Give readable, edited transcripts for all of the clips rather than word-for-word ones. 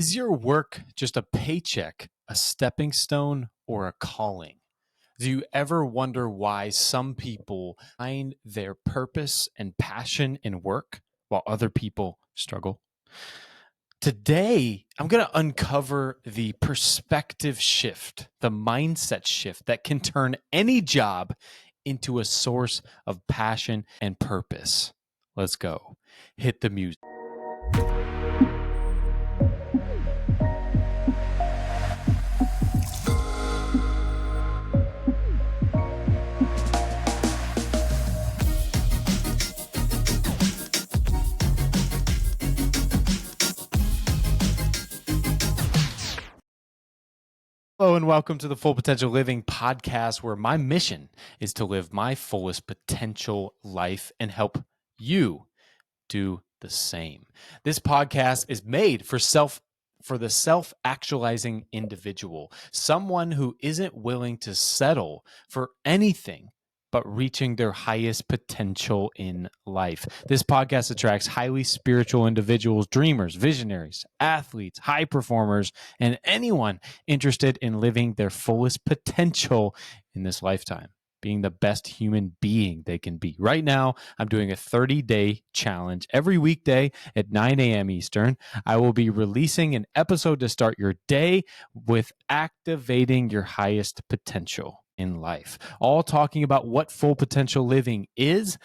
Is your work just a paycheck, a stepping stone, or a calling? Do you ever wonder why some people find their purpose and passion in work while other people struggle? Today, I'm going to uncover the perspective shift, the mindset shift that can turn any job into a source of passion and purpose. Let's go. Hit the music. Hello and welcome to the Full Potential Living podcast, where my mission is to live my fullest potential life and help you do the same. This podcast is made for the self-actualizing individual, someone who isn't willing to settle for anything but reaching their highest potential in life. This podcast attracts highly spiritual individuals, dreamers, visionaries, athletes, high performers, and anyone interested in living their fullest potential in this lifetime, being the best human being they can be. Right now, I'm doing a 30-day challenge every weekday at 9 a.m. Eastern. I will be releasing an episode to start your day with activating your highest potential in life, all talking about what full potential living is.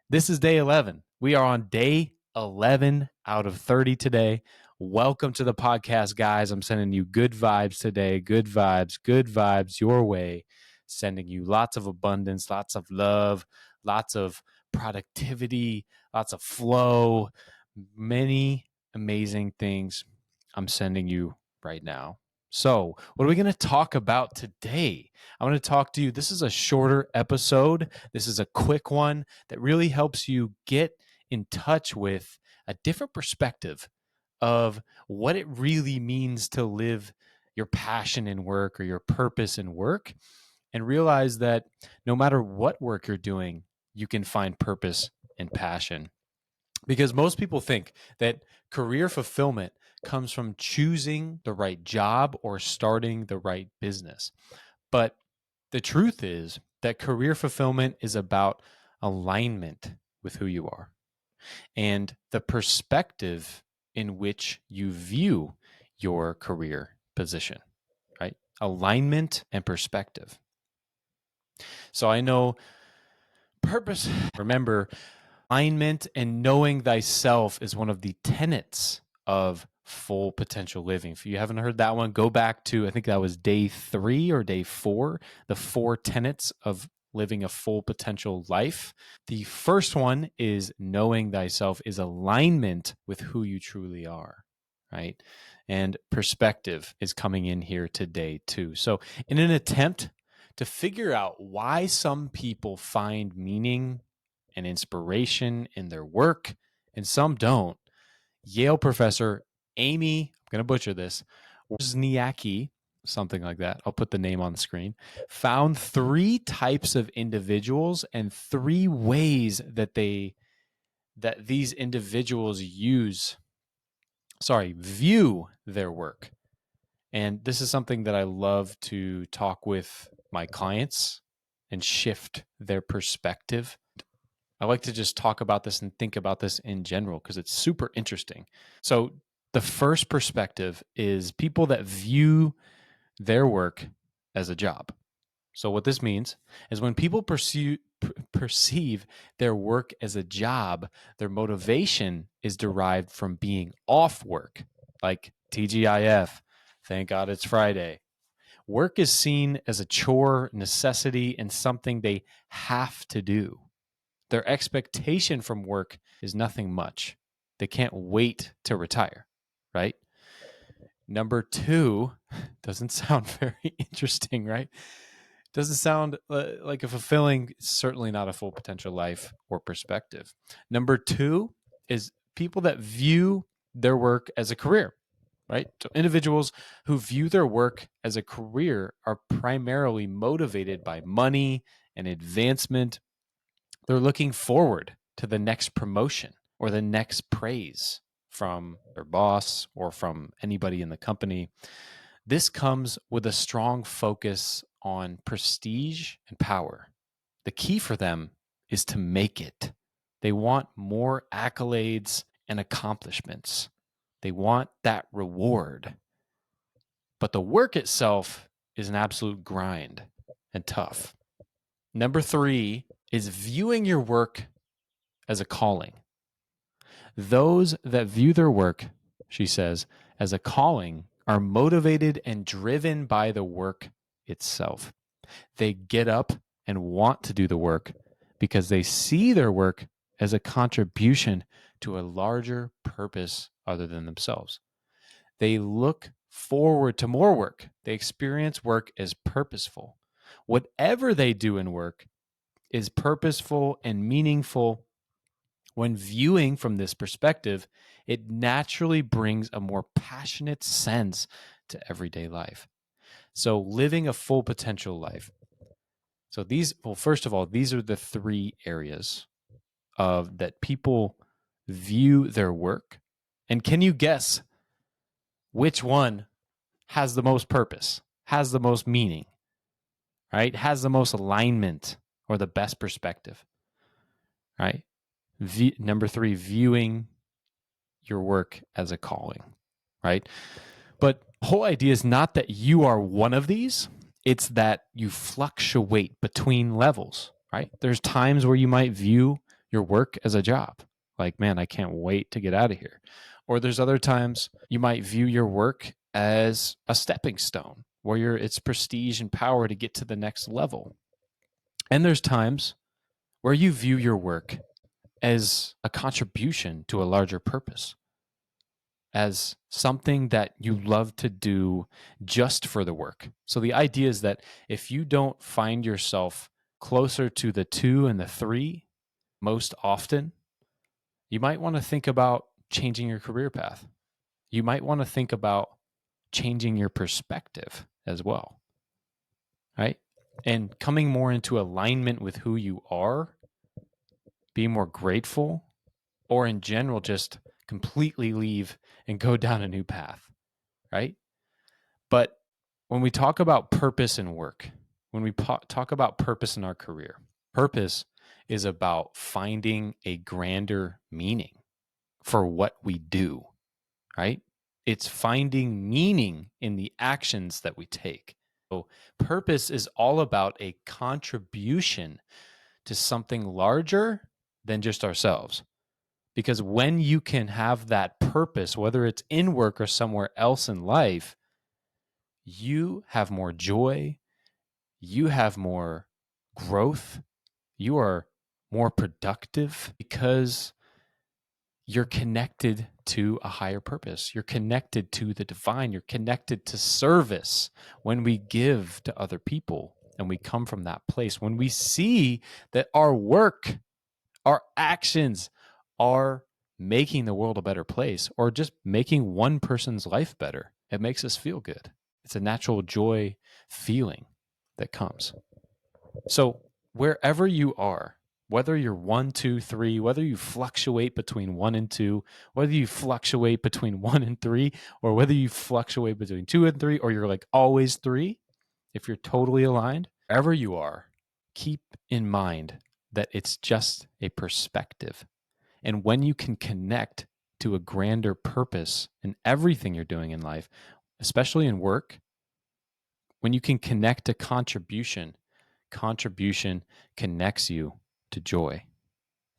This is day 11. We are on day 11 out of 30 today. Welcome to the podcast, guys. I'm sending you good vibes today. Good vibes your way. Sending you lots of abundance, lots of love, lots of productivity, lots of flow, many amazing things I'm sending you right now. So, what are we going to talk about today? I want to talk to you. This is a shorter episode. This is a quick one that really helps you get in touch with a different perspective of what it really means to live your passion in work or your purpose in work, and realize that no matter what work you're doing, you can find purpose and passion. Because most people think that career fulfillment comes from choosing the right job or starting the right business. But the truth is that career fulfillment is about alignment with who you are and the perspective in which you view your career position, right? Alignment and perspective. So I know purpose. Remember, alignment and knowing thyself is one of the tenets of full potential living. If you haven't heard that one, go back to, I think that was day 3 or day 4, the 4 tenets of living a full potential life. The first one is knowing thyself is alignment with who you truly are, right? And perspective is coming in here today too. So in an attempt to figure out why some people find meaning and inspiration in their work and some don't, Yale professor Amy, I'm going to butcher this, Wozniacki, something like that, I'll put the name on the screen, found 3 types of individuals and 3 ways that these individuals view their work. And this is something that I love to talk with my clients and shift their perspective. I like to just talk about this and think about this in general because it's super interesting. So the first perspective is people that view their work as a job. So what this means is when people perceive their work as a job, their motivation is derived from being off work, like TGIF. Thank God it's Friday. Work is seen as a chore, necessity, and something they have to do. Their expectation from work is nothing much. They can't wait to retire, right? Number 2 doesn't sound very interesting, right? Doesn't sound like a fulfilling, certainly not a full potential life or perspective. Number 2 is people that view their work as a career, right? So individuals who view their work as a career are primarily motivated by money and advancement. They're looking forward to the next promotion or the next praise from their boss or from anybody in the company. This comes with a strong focus on prestige and power. The key for them is to make it. They want more accolades and accomplishments. They want that reward. But the work itself is an absolute grind and tough. Number 3 is viewing your work as a calling. Those that view their work, she says, as a calling are motivated and driven by the work itself. They get up and want to do the work because they see their work as a contribution to a larger purpose other than themselves. They look forward to more work. They experience work as purposeful. Whatever they do in work is purposeful and meaningful. When viewing from this perspective, it naturally brings a more passionate sense to everyday life. So, living a full potential life. So, first of all, these are the 3 areas of that people view their work. And can you guess which one has the most purpose, has the most meaning, right? Has the most alignment or the best perspective, right? Number 3, viewing your work as a calling, right? But the whole idea is not that you are one of these, it's that you fluctuate between levels, right? There's times where you might view your work as a job, like, man, I can't wait to get out of here. Or there's other times you might view your work as a stepping stone where it's prestige and power to get to the next level. And there's times where you view your work as a contribution to a larger purpose, as something that you love to do just for the work. So the idea is that if you don't find yourself closer to the 2 and the 3 most often, you might want to think about changing your career path. You might want to think about changing your perspective as well, right? And coming more into alignment with who you are, being more grateful, or in general, just completely leave and go down a new path, right? But when we talk about purpose in work, when we talk about purpose in our career, purpose is about finding a grander meaning for what we do, right? It's finding meaning in the actions that we take. So, purpose is all about a contribution to something larger than just ourselves. Because when you can have that purpose, whether it's in work or somewhere else in life, you have more joy, you have more growth, you are more productive because you're connected to a higher purpose. You're connected to the divine. You're connected to service. When we give to other people and we come from that place, when we see that our work, our actions are making the world a better place or just making one person's life better, it makes us feel good. It's a natural joy feeling that comes. So wherever you are, whether you're 1, 2, 3, whether you fluctuate between 1 and 2, whether you fluctuate between 1 and 3, or whether you fluctuate between 2 and 3, or you're like always 3, if you're totally aligned, wherever you are, keep in mind that it's just a perspective. And when you can connect to a grander purpose in everything you're doing in life, especially in work, when you can connect to contribution connects you to joy.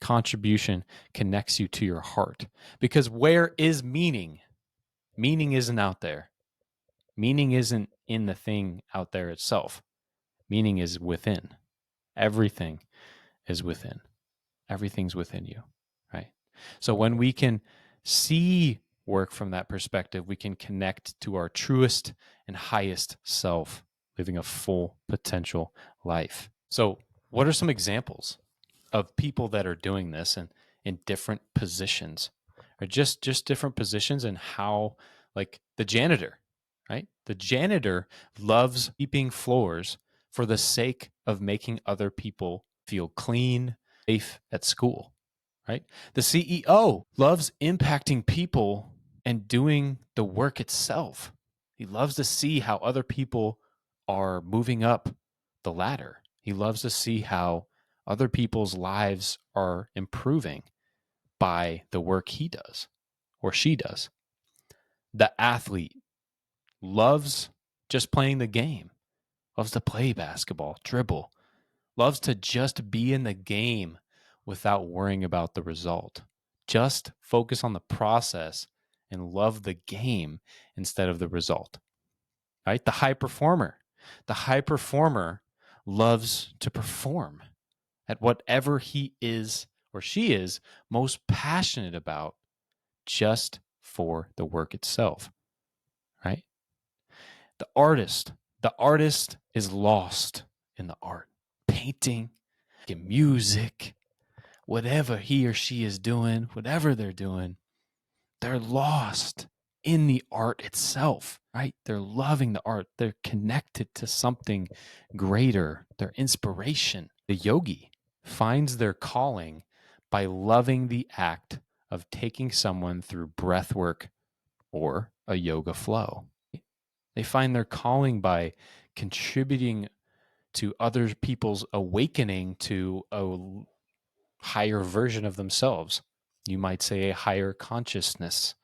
Contribution connects you to your heart. Because where is meaning? Meaning isn't out there. Meaning isn't in the thing out there itself. Meaning is within. Everything is within. Everything's within you, right? So when we can see work from that perspective, we can connect to our truest and highest self, living a full potential life. So what are some examples of people that are doing this and in different positions, or just different positions, and how, like the janitor, right? The janitor loves sweeping floors for the sake of making other people feel clean, safe at school. right? The CEO loves impacting people and doing the work itself. He loves to see how other people are moving up the ladder. He loves to see how other people's lives are improving by the work he does or she does. The athlete loves just playing the game, loves to play basketball, dribble, loves to just be in the game without worrying about the result. Just focus on the process and love the game instead of the result. Right? The high performer. The high performer loves to perform at whatever he is or she is most passionate about just for the work itself. Right? The artist. The artist is lost in the art. Painting, music, whatever he or she is doing, whatever they're doing, they're lost in the art itself, right? They're loving the art. They're connected to something greater, their inspiration. The yogi finds their calling by loving the act of taking someone through breath work or a yoga flow. They find their calling by contributing to other people's awakening to a higher version of themselves. You might say a higher consciousness,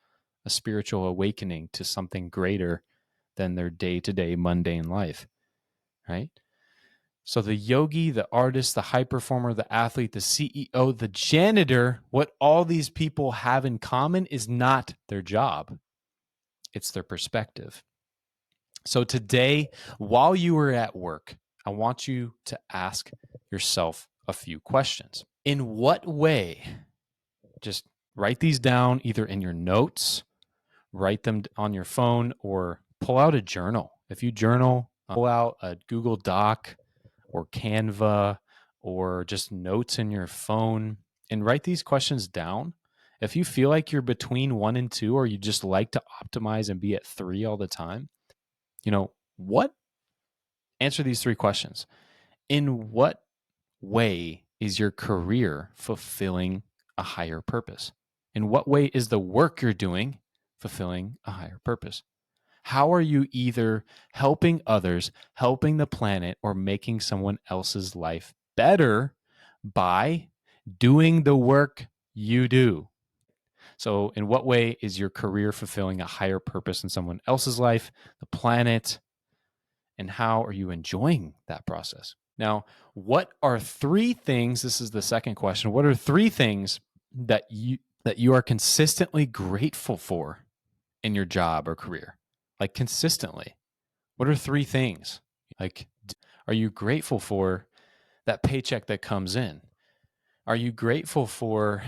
a spiritual awakening to something greater than their day-to-day mundane life, right? So the yogi, the artist, the high performer, the athlete, the CEO, the janitor, what all these people have in common is not their job. It's their perspective. So today, while you are at work, I want you to ask yourself a few questions. In what way, just write these down either in your notes, write them on your phone, or pull out a journal. If you journal, pull out a Google Doc or Canva or just notes in your phone and write these questions down. If you feel like you're between 1 and 2, or you just like to optimize and be at 3 all the time, answer these 3 questions. In what way is your career fulfilling a higher purpose? In what way is the work you're doing fulfilling a higher purpose? How are you either helping others, helping the planet, or making someone else's life better by doing the work you do? So, in what way is your career fulfilling a higher purpose in someone else's life, the planet, and how are you enjoying that process? Now, what are 3 things? This is the second question. What are 3 things that you are consistently grateful for in your job or career? Like consistently. What are 3 things? Like, are you grateful for that paycheck that comes in? Are you grateful for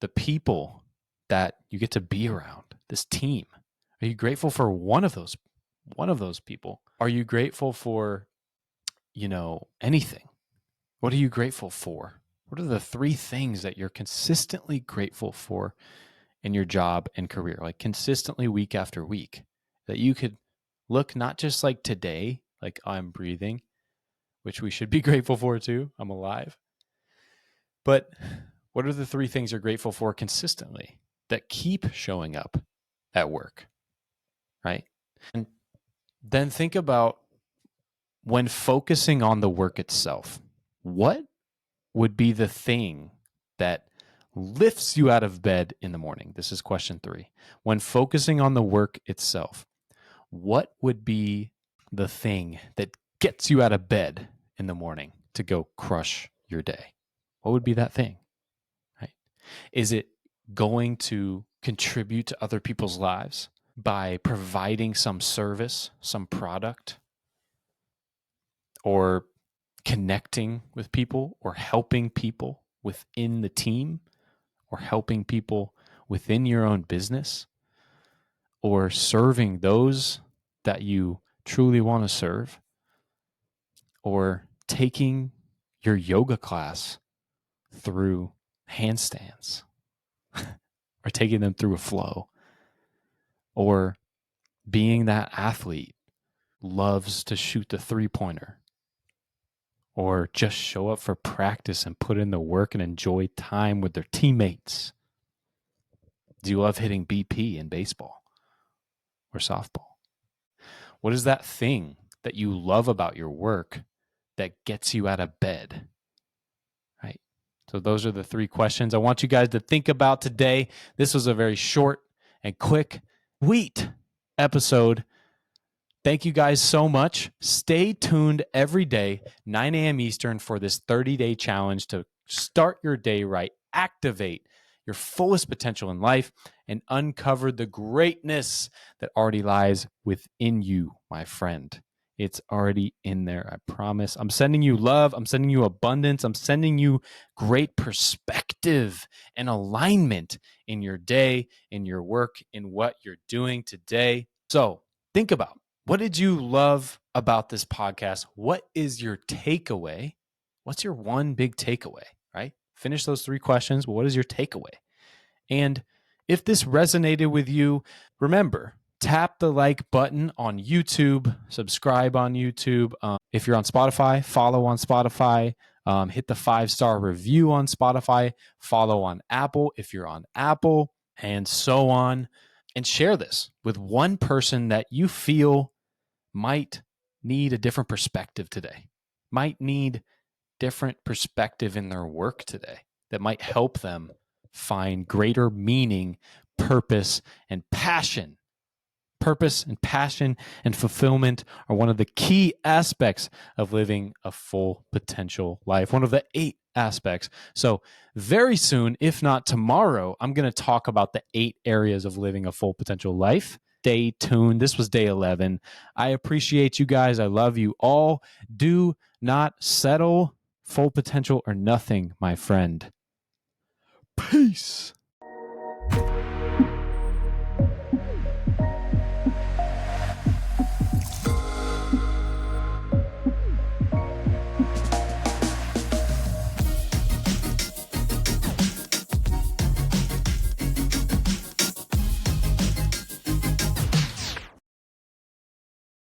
the people that you get to be around, this team? Are you grateful for one of those people? Are you grateful for, anything? What are you grateful for? What are the 3 things that you're consistently grateful for in your job and career, like consistently week after week, that you could look not just like today, like I'm breathing, which we should be grateful for too, I'm alive, but what are the 3 things you're grateful for consistently that keep showing up at work, right? And then think about, when focusing on the work itself, what would be the thing that lifts you out of bed in the morning? This is question 3. When focusing on the work itself, what would be the thing that gets you out of bed in the morning to go crush your day? What would be that thing? Right? Is it going to contribute to other people's lives by providing some service, some product, or connecting with people, or helping people within the team, or helping people within your own business, or serving those that you truly want to serve, or taking your yoga class through handstands, or taking them through a flow, or being that athlete loves to shoot the 3-pointer, or just show up for practice and put in the work and enjoy time with their teammates? Do you love hitting BP in baseball or softball? What is that thing that you love about your work that gets you out of bed? Right? So those are the 3 questions I want you guys to think about today. This was a very short and quick, sweet episode. Thank you guys so much. Stay tuned every day, 9 a.m. Eastern, for this 30-day challenge to start your day right, activate your fullest potential in life, and uncover the greatness that already lies within you, my friend. It's already in there, I promise. I'm sending you love. I'm sending you abundance. I'm sending you great perspective and alignment in your day, in your work, in what you're doing today. So think about, what did you love about this podcast? What is your takeaway? What's your one big takeaway, right? Finish those 3 questions. But what is your takeaway? And if this resonated with you, remember, tap the like button on YouTube, subscribe on YouTube. If you're on Spotify, follow on Spotify. Hit the 5-star review on Spotify. Follow on Apple if you're on Apple, and so on. And share this with one person that you feel might need a different perspective today, might need different perspective in their work today, that might help them find greater meaning, purpose, and passion. Purpose and passion and fulfillment are one of the key aspects of living a full potential life, one of the 8 aspects. So very soon, if not tomorrow, I'm going to talk about the 8 areas of living a full potential life. Stay tuned. This was day 11. I appreciate you guys. I love you all. Do not settle. Full potential or nothing, my friend. Peace.